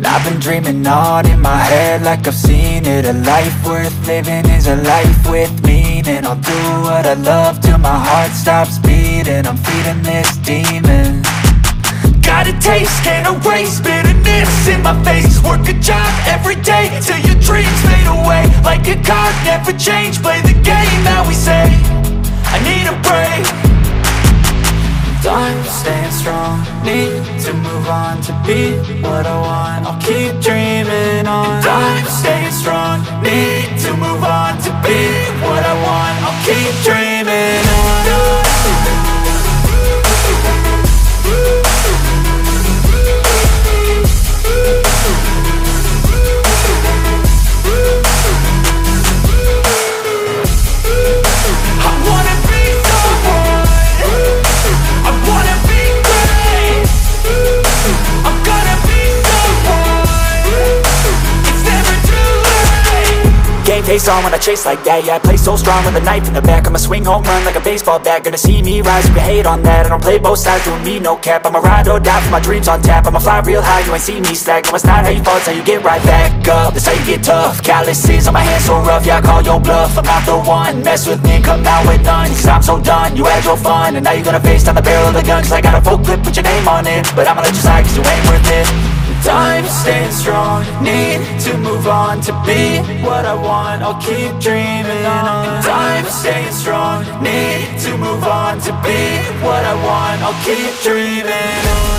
I've been dreaming on in my head like I've seen it. A life worth living is a life with meaning. I'll do what I love till my heart stops beating. I'm feeding this demon. Got a taste, can't erase bitterness in my face. Work a job every day till your dreams fade away. Like a card, never change, play the game that we say. I need a break. I'm staying strong, need to move on to be what I want. I'll keep dreaming on. I'm staying strong, need to move on to be what I want. I'll keep dreaming on. Face on when I chase like that, yeah, I play so strong with a knife in the back. I'ma swing home run like a baseball bat. Gonna see me rise if you hate on that. I don't play both sides, doing me no cap. I'ma ride or die for my dreams on tap. I'ma fly real high, you ain't see me slack. No, it's not how you fall, it's how you get right back up. That's how you get tough. Calluses on my hands so rough, yeah, I call your bluff. I'm not the one, mess with me and come out with none. Cause I'm so done, you had your fun. And now you're gonna face down the barrel of the gun. Cause I got a full clip, put your name on it. But I'ma let you slide cause you ain't worth it. I'm staying strong, need to move on to be what I want. I'll keep dreaming on. I'm staying strong, need to move on to be what I want. I'll keep dreaming on.